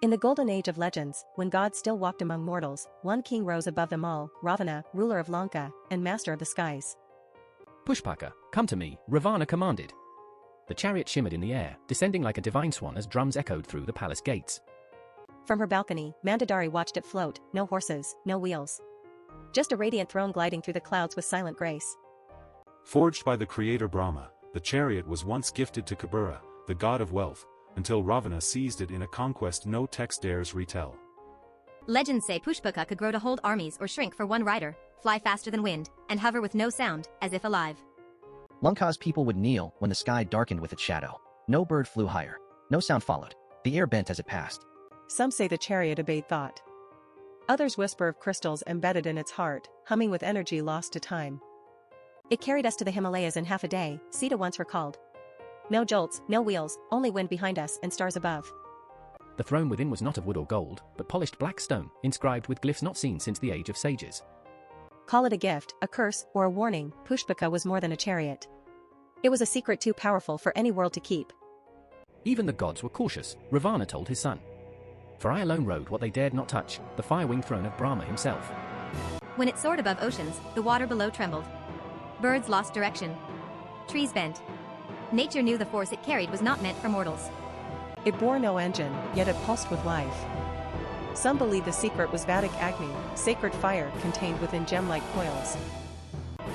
In the golden age of legends, when gods still walked among mortals, one king rose above them all, Ravana, ruler of Lanka, and master of the skies. Pushpaka, come to me, Ravana commanded. The chariot shimmered in the air, descending like a divine swan as drums echoed through the palace gates. From her balcony, Mandodari watched it float, no horses, no wheels. Just a radiant throne gliding through the clouds with silent grace. Forged by the creator Brahma, the chariot was once gifted to Kubera, the god of wealth, until Ravana seized it in a conquest no text dares retell. Legends say Pushpaka could grow to hold armies or shrink for one rider, fly faster than wind, and hover with no sound, as if alive. Lanka's people would kneel when the sky darkened with its shadow. No bird flew higher. No sound followed. The air bent as it passed. Some say the chariot obeyed thought. Others whisper of crystals embedded in its heart, humming with energy lost to time. It carried us to the Himalayas in half a day, Sita once recalled. No jolts, no wheels, only wind behind us and stars above. The throne within was not of wood or gold, but polished black stone, inscribed with glyphs not seen since the age of sages. Call it a gift, a curse, or a warning, Pushpaka was more than a chariot. It was a secret too powerful for any world to keep. Even the gods were cautious, Ravana told his son. For I alone rode what they dared not touch, the fire-winged throne of Brahma himself. When it soared above oceans, the water below trembled. Birds lost direction. Trees bent. Nature knew the force it carried was not meant for mortals. It bore no engine, yet it pulsed with life. Some believe the secret was Vedic Agni, sacred fire contained within gem-like coils.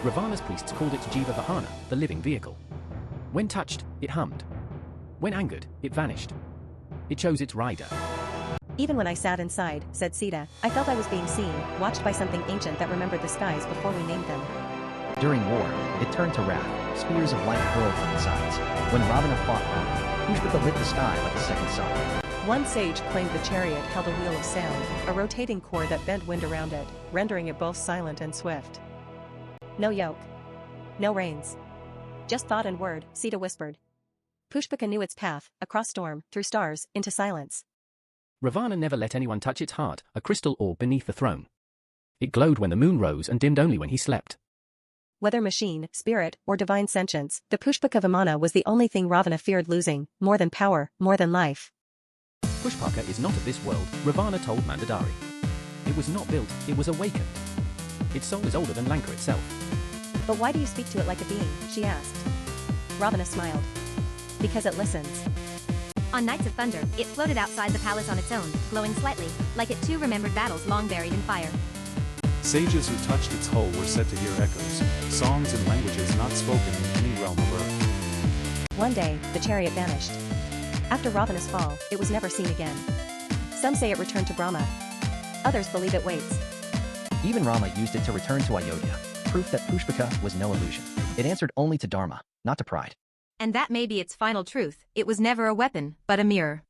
Ravana's priests called it Jiva Vahana, the living vehicle. When touched, it hummed. When angered, it vanished. It chose its rider. Even when I sat inside, said Sita, I felt I was being seen, watched by something ancient that remembered the skies before we named them. During war, it turned to wrath. Spears of light hurled from its sides. When Ravana fought Rama, Pushpaka lit the sky like a second sun. One sage claimed the chariot held a wheel of sound, a rotating core that bent wind around it, rendering it both silent and swift. No yoke. No reins. Just thought and word, Sita whispered. Pushpaka knew its path, across storm, through stars, into silence. Ravana never let anyone touch its heart, a crystal orb beneath the throne. It glowed when the moon rose and dimmed only when he slept. Whether machine, spirit, or divine sentience, the Pushpaka Vimana was the only thing Ravana feared losing, more than power, more than life. Pushpaka is not of this world, Ravana told Mandodari. It was not built, it was awakened. Its soul is older than Lanka itself. But why do you speak to it like a being, she asked. Ravana smiled. Because it listens. On nights of thunder, it floated outside the palace on its own, glowing slightly, like it too remembered battles long buried in fire. Sages who touched its hull were said to hear echoes, songs and languages not spoken in any realm of earth. One day, the chariot vanished. After Ravana's fall, it was never seen again. Some say it returned to Brahma. Others believe it waits. Even Rama used it to return to Ayodhya, proof that Pushpaka was no illusion. It answered only to Dharma, not to pride. And that may be its final truth, it was never a weapon, but a mirror.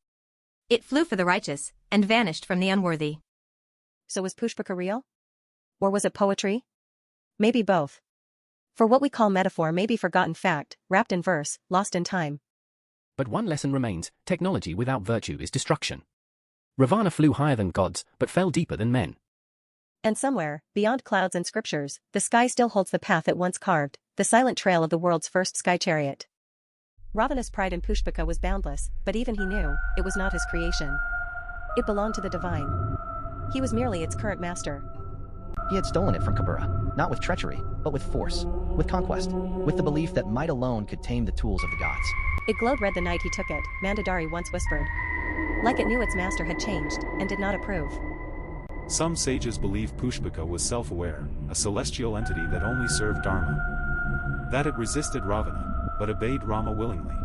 It flew for the righteous, and vanished from the unworthy. So was Pushpaka real? Or was it poetry? Maybe both. For what we call metaphor may be forgotten fact, wrapped in verse, lost in time. But one lesson remains, technology without virtue is destruction. Ravana flew higher than gods, but fell deeper than men. And somewhere, beyond clouds and scriptures, the sky still holds the path it once carved, the silent trail of the world's first sky chariot. Ravana's pride in Pushpaka was boundless, but even he knew, it was not his creation. It belonged to the divine. He was merely its current master. He had stolen it from Kubera, not with treachery, but with force, with conquest, with the belief that might alone could tame the tools of the gods. It glowed red the night he took it, Mandodari once whispered. Like it knew its master had changed, and did not approve. Some sages believe Pushpaka was self-aware, a celestial entity that only served Dharma. That it resisted Ravana, but obeyed Rama willingly.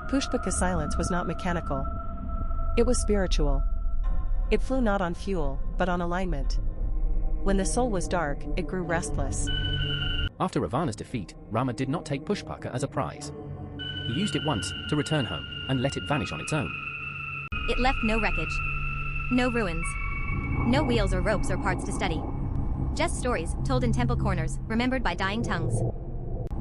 Pushpaka's silence was not mechanical. It was spiritual. It flew not on fuel, but on alignment. When the soul was dark, it grew restless. After Ravana's defeat, Rama did not take Pushpaka as a prize. He used it once, to return home, and let it vanish on its own. It left no wreckage. No ruins. No wheels or ropes or parts to study. Just stories, told in temple corners, remembered by dying tongues.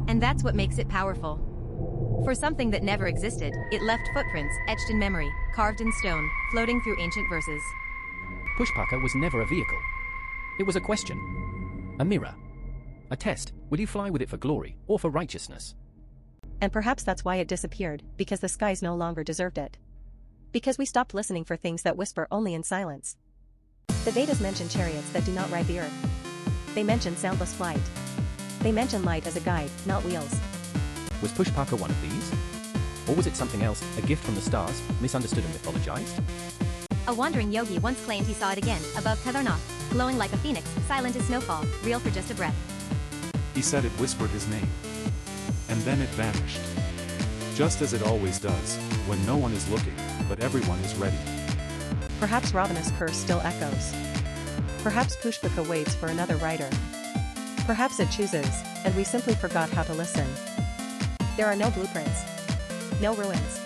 And that's what makes it powerful. For something that never existed, it left footprints, etched in memory, carved in stone, floating through ancient verses. Pushpaka was never a vehicle. It was a question. A mirror. A test. Will you fly with it for glory, or for righteousness? And perhaps that's why it disappeared, because the skies no longer deserved it. Because we stopped listening for things that whisper only in silence. The Vedas mention chariots that do not ride the earth. They mention soundless flight. They mention light as a guide, not wheels. Was Pushpaka one of these? Or was it something else, a gift from the stars, misunderstood and mythologized? A wandering yogi once claimed he saw it again, above Kedarnath, glowing like a phoenix, silent as snowfall, real for just a breath. He said it whispered his name. And then it vanished. Just as it always does, when no one is looking, but everyone is ready. Perhaps Ravana's curse still echoes. Perhaps Pushpaka waits for another rider. Perhaps it chooses, and we simply forgot how to listen. There are no blueprints. No ruins.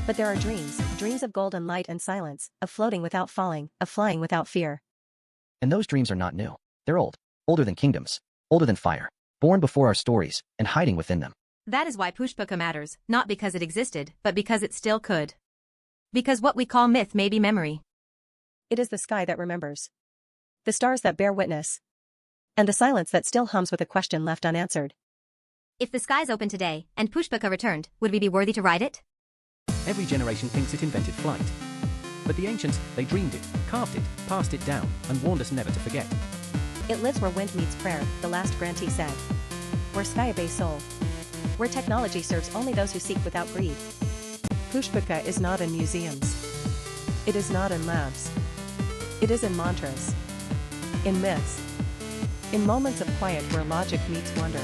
But there are dreams, dreams of golden light and silence, of floating without falling, of flying without fear. And those dreams are not new. They're old. Older than kingdoms. Older than fire. Born before our stories, and hiding within them. That is why Pushpaka matters, not because it existed, but because it still could. Because what we call myth may be memory. It is the sky that remembers. The stars that bear witness. And the silence that still hums with a question left unanswered. If the skies opened today, and Pushpaka returned, would we be worthy to ride it? Every generation thinks it invented flight. But the ancients, they dreamed it, carved it, passed it down, and warned us never to forget. It lives where wind meets prayer, the last grantee said. Where sky obeys soul. Where technology serves only those who seek without greed. Pushpaka is not in museums. It is not in labs. It is in mantras. In myths. In moments of quiet where logic meets wonder.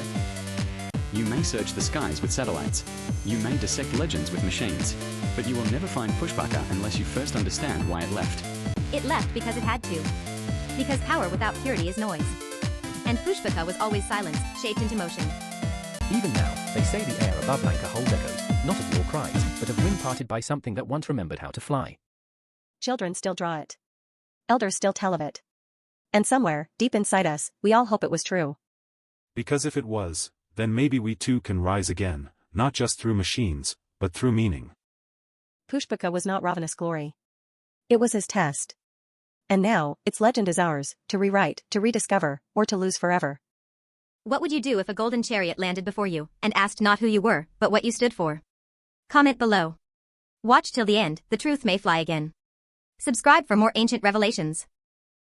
You may search the skies with satellites. You may dissect legends with machines. But you will never find Pushpaka unless you first understand why it left. It left because it had to. Because power without purity is noise. And Pushpaka was always silence, shaped into motion. Even now, they say the air above Lanka holds echoes, not of war cries, but of wind parted by something that once remembered how to fly. Children still draw it. Elders still tell of it. And somewhere, deep inside us, we all hope it was true. Because if it was, then maybe we too can rise again, not just through machines, but through meaning. Pushpaka was not Ravana's glory. It was his test. And now, its legend is ours, to rewrite, to rediscover, or to lose forever. What would you do if a golden chariot landed before you, and asked not who you were, but what you stood for? Comment below. Watch till the end, the truth may fly again. Subscribe for more ancient revelations.